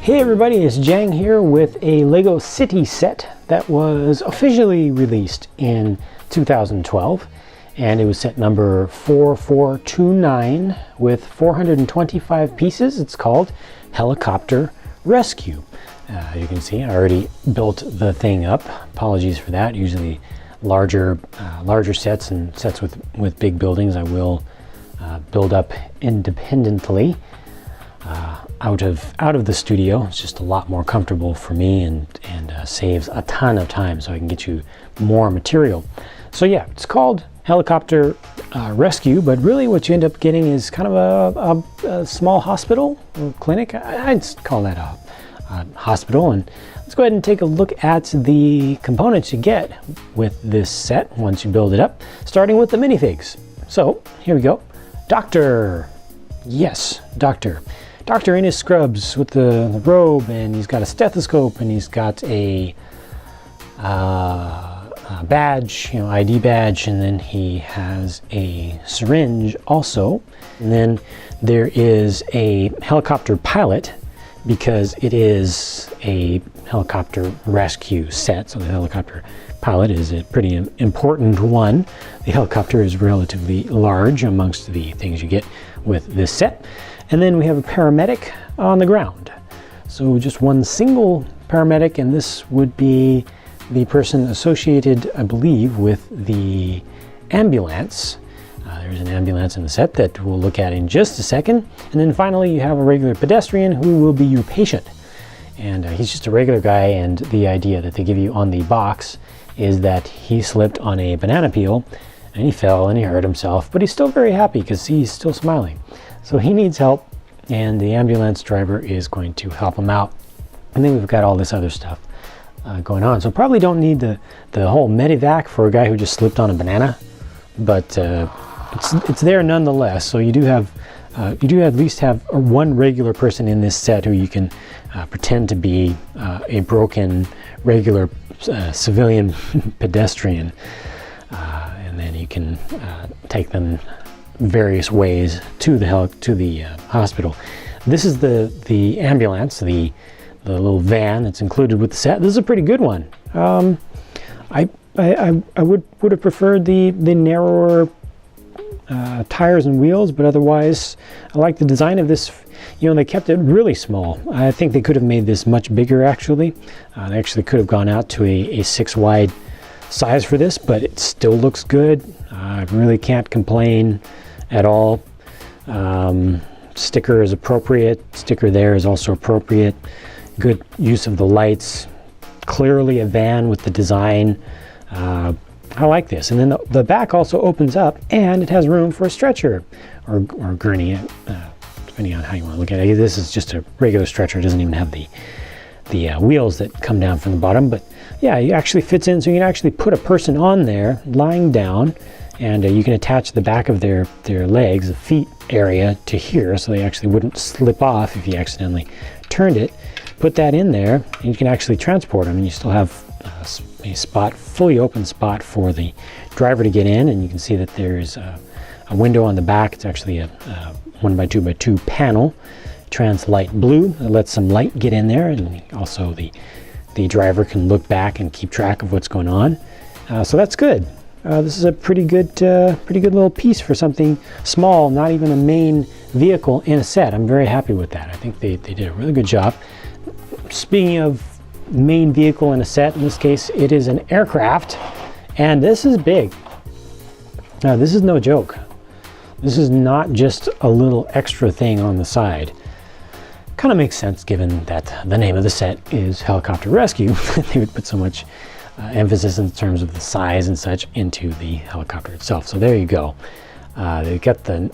Hey everybody, it's Jang here with a LEGO City set that was officially released in 2012, and it was set number 4429 with 425 pieces. It's called Helicopter Rescue. You can see I already built the thing up. Apologies for that. Usually larger sets and sets with big buildings I will build up independently. Out of the studio. It's just a lot more comfortable for me and saves a ton of time, so I can get you more material. So yeah, it's called Helicopter Rescue, but really what you end up getting is kind of a small hospital or clinic. I'd call that a hospital. And let's go ahead and take a look at the components you get with this set once you build it up, starting with the minifigs. So here we go. Doctor. Yes, Doctor in his scrubs with the robe, and he's got a stethoscope, and he's got a badge, ID badge, and then he has a syringe also. And then there is a helicopter pilot, because it is a helicopter rescue set, so the helicopter pilot is a pretty important one. The helicopter is relatively large amongst the things you get with this set. And then we have a paramedic on the ground. So just one single paramedic, and this would be the person associated, I believe, with the ambulance. There's an ambulance in the set that we'll look at in just a second. And then finally you have a regular pedestrian who will be your patient. And he's just a regular guy, and the idea that they give you on the box is that he slipped on a banana peel and he fell and he hurt himself, but he's still very happy because he's still smiling. So he needs help, and the ambulance driver is going to help him out. And then we've got all this other stuff going on. So probably don't need the whole medivac for a guy who just slipped on a banana, but it's there nonetheless. So you do at least have one regular person in this set who you can pretend to be a broken regular civilian pedestrian, and then you can take them various ways to the hospital. This is the ambulance, the little van that's included with the set. This is a pretty good one. I would have preferred the narrower tires and wheels, but otherwise I like the design of this. They kept it really small. I think they could have made this much bigger actually. They actually could have gone out to a 6 wide size for this, but it still looks good. I really can't complain at all. Sticker is appropriate. Sticker there is also appropriate. Good use of the lights. Clearly a van with the design. I like this. And then the back also opens up, and it has room for a stretcher or gurney, depending on how you want to look at it. This is just a regular stretcher. It doesn't even have the wheels that come down from the bottom, but yeah, it actually fits in, so you can actually put a person on there lying down, and you can attach the back of their legs, the feet area, to here, so they actually wouldn't slip off if you accidentally turned it. Put that in there, and you can actually transport them, and you still have a spot, fully open spot for the driver to get in. And you can see that there's a window on the back. It's actually a 1x2x2 panel, trans light blue, that lets some light get in there, and also the driver can look back and keep track of what's going on. So that's good. This is a pretty good little piece for something small, not even a main vehicle in a set. I'm very happy with that. I think they did a really good job. Speaking of main vehicle in a set, in this case it is an aircraft, and this is big. Now this is no joke. This is not just a little extra thing on the side. Kind of makes sense given that the name of the set is Helicopter Rescue. They would put so much emphasis in terms of the size and such into the helicopter itself. So there you go. They've got the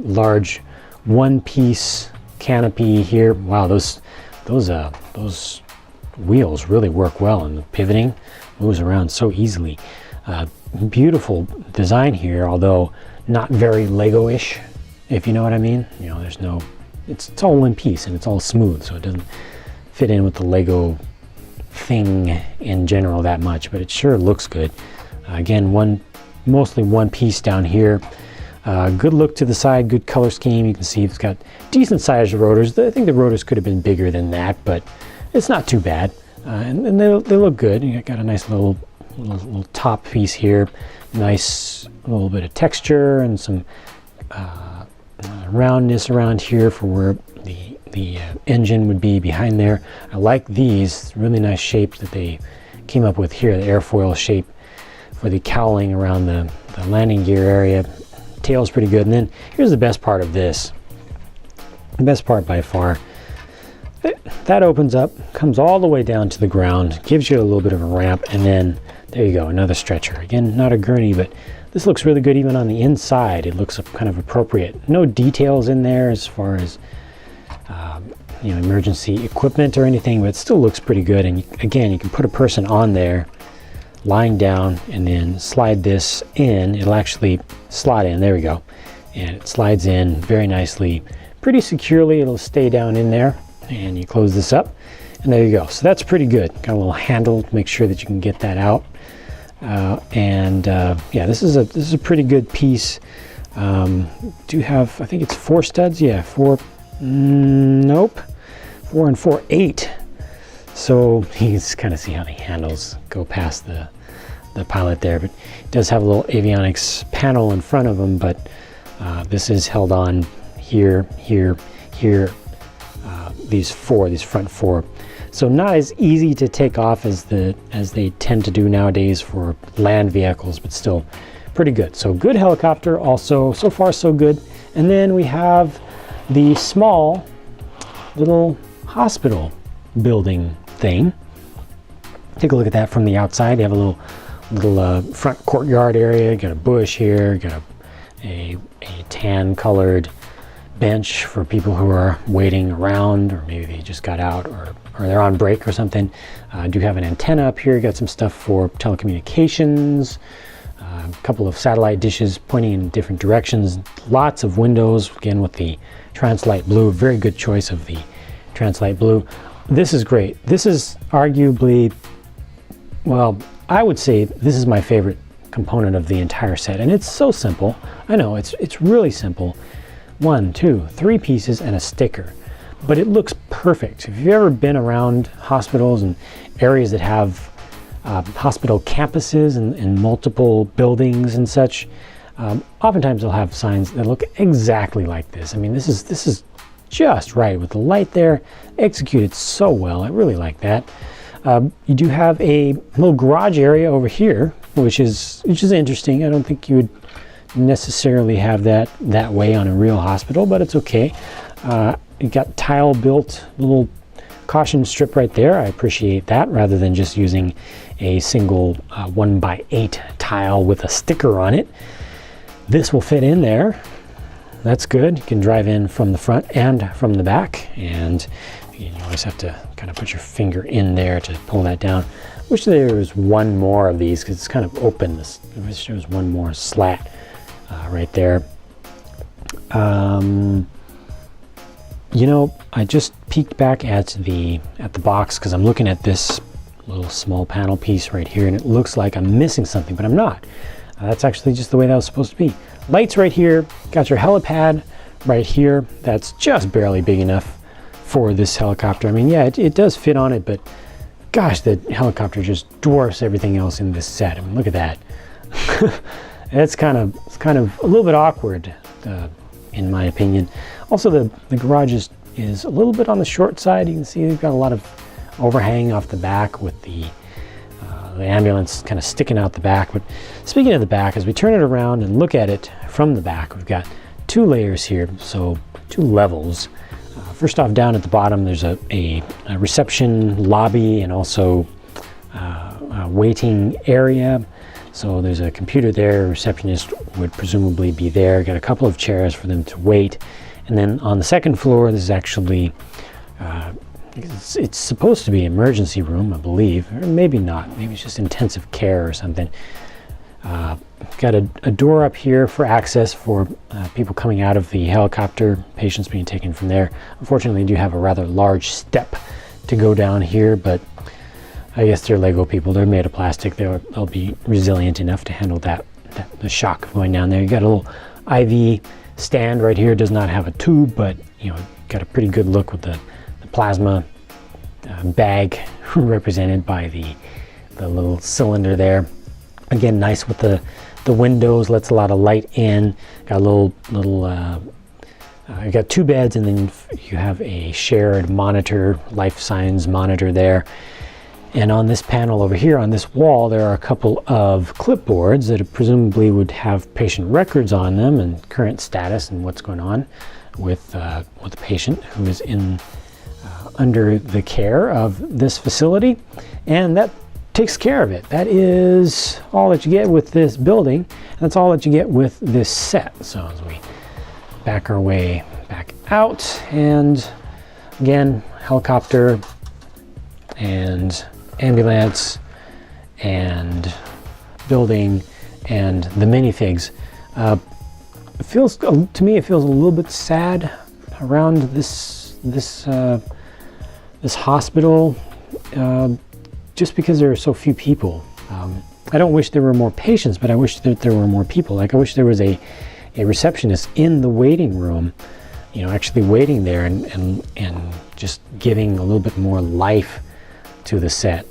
large one-piece canopy here. Wow, those wheels really work well, and the pivoting moves around so easily. Beautiful design here, although not very Lego-ish, if you know what I mean. There's no, it's all one piece and it's all smooth, so it doesn't fit in with the Lego thing in general that much, but it sure looks good. Again, mostly one piece down here. Good look to the side, good color scheme. You can see it's got decent sized rotors. I think the rotors could have been bigger than that, but it's not too bad. And they look good. You got a nice little top piece here. Nice little bit of texture and some roundness around here for where the engine would be behind there. I like these really nice shapes that they came up with here, the airfoil shape for the cowling around the landing gear area. Tail's pretty good. And then here's the best part of this. The best part by far. That opens up, comes all the way down to the ground, gives you a little bit of a ramp, and then there you go, another stretcher. Again, not a gurney, but this looks really good even on the inside. It looks kind of appropriate. No details in there as far as emergency equipment or anything, but it still looks pretty good. And again, you can put a person on there, lying down, and then slide this in. It'll actually slide in. There we go. And it slides in very nicely, pretty securely. It'll stay down in there. And you close this up, and there you go. So that's pretty good. Got a little handle to make sure that you can get that out. Yeah, this is a pretty good piece. Do have, I think it's 4 studs. Yeah, 4. Nope, 4 and 4, 8. So you can just kind of see how the handles go past the pilot there. But it does have a little avionics panel in front of them. But this is held on here, here, here. These front 4, so not as easy to take off as they tend to do nowadays for land vehicles, but still pretty good. So good helicopter. Also, so far so good. And then we have the small little hospital building thing. Take a look at that from the outside. You have a little front courtyard area. You got a bush here. You got a tan colored bench for people who are waiting around, or maybe they just got out, or they're on break or something. Do have an antenna up here. Got some stuff for telecommunications. A couple of satellite dishes pointing in different directions. Lots of windows, again with the Translite blue. Very good choice of the Translite blue. This is great. This is arguably, well, I would say this is my favorite component of the entire set, and it's so simple. I know it's really simple. 1, 2, 3 pieces and a sticker, but it looks perfect. If you've ever been around hospitals and areas that have hospital campuses and multiple buildings and such, oftentimes they'll have signs that look exactly like this. I mean, this is just right with the light there, executed so well. I really like that. You do have a little garage area over here, which is interesting. I don't think you would necessarily have that way on a real hospital, but it's okay. You got tile built little caution strip right there. I appreciate that, rather than just using a single 1x8 tile with a sticker on it. This will fit in there. That's good. You can drive in from the front and from the back, and you always have to kind of put your finger in there to pull that down. Wish there was one more of these, because it's kind of open. I wish there was one more slat right there. I just peeked back at the box because I'm looking at this little small panel piece right here, and it looks like I'm missing something, but I'm not. That's actually just the way that was supposed to be. Lights right here. Got your helipad right here. That's just barely big enough for this helicopter. I mean, yeah, it does fit on it, but gosh, the helicopter just dwarfs everything else in this set. I mean, look at that. It's kind of a little bit awkward, in my opinion. Also, the garage is a little bit on the short side. You can see they've got a lot of overhang off the back with the ambulance kind of sticking out the back. But speaking of the back, as we turn it around and look at it from the back, we've got 2 layers here, so 2 levels. First off, down at the bottom, there's a reception lobby and also a waiting area. So there's a computer there. A receptionist would presumably be there. Got a couple of chairs for them to wait. And then on the second floor, this is actually, it's supposed to be emergency room, I believe, or maybe not. Maybe it's just intensive care or something. Got a door up here for access for people coming out of the helicopter, patients being taken from there. Unfortunately, you do have a rather large step to go down here, but I guess they're Lego people. They're made of plastic. They'll be resilient enough to handle the shock of going down there. You got a IV stand right here does not have a tube, but you know, got a pretty good look with the plasma bag represented by the little cylinder there. Again, nice with the windows, lets a lot of light in. Got a little you got 2 beds, and then you have a shared monitor, life signs monitor there. And on this panel over here, on this wall, there are a couple of clipboards that presumably would have patient records on them and current status and what's going on with the patient who is in under the care of this facility. And that takes care of it. That is all that you get with this building. That's all that you get with this set. So as we back our way back out, and again, helicopter and ambulance and building and the minifigs. It feels, to me, it feels a little bit sad around this hospital, just because there are so few people. I don't wish there were more patients, but I wish that there were more people. Like, I wish there was a receptionist in the waiting room, you know, actually waiting there and just giving a little bit more life to the set.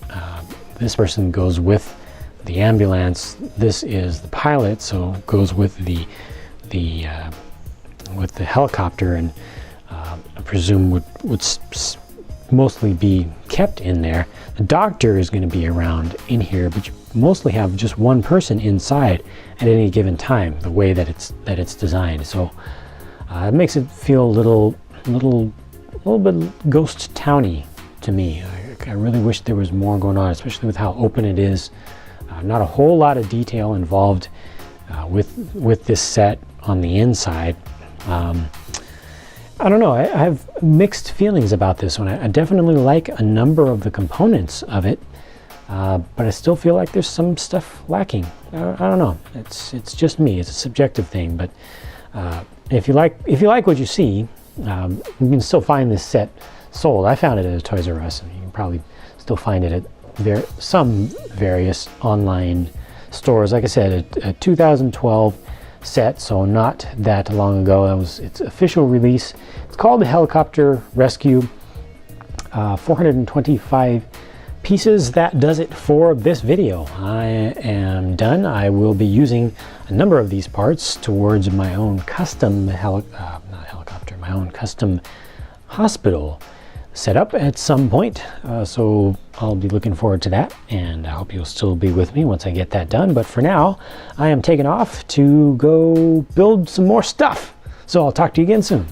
This person goes with the ambulance. This is the pilot, so goes with the helicopter, and I presume would mostly be kept in there. The doctor is going to be around in here, but you mostly have just one person inside at any given time, the way that it's designed. So it makes it feel a little bit ghost towny to me. I really wish there was more going on, especially with how open it is. Not a whole lot of detail involved with this set on the inside. I don't know, I have mixed feelings about this one. I definitely like a number of the components of it, but I still feel like there's some stuff lacking. I don't know, it's just me, it's a subjective thing, but if you like what you see, you can still find this set sold. I found it at a Toys R Us, and you can probably still find it at some various online stores. Like I said, a 2012 set, so not that long ago. That was its official release. It's called the Helicopter Rescue. 425 pieces. That does it for this video. I am done. I will be using a number of these parts towards my own custom my own custom hospital setup at some point. So I'll be looking forward to that, and I hope you'll still be with me once I get that done. But for now, I am taking off to go build some more stuff. So I'll talk to you again soon.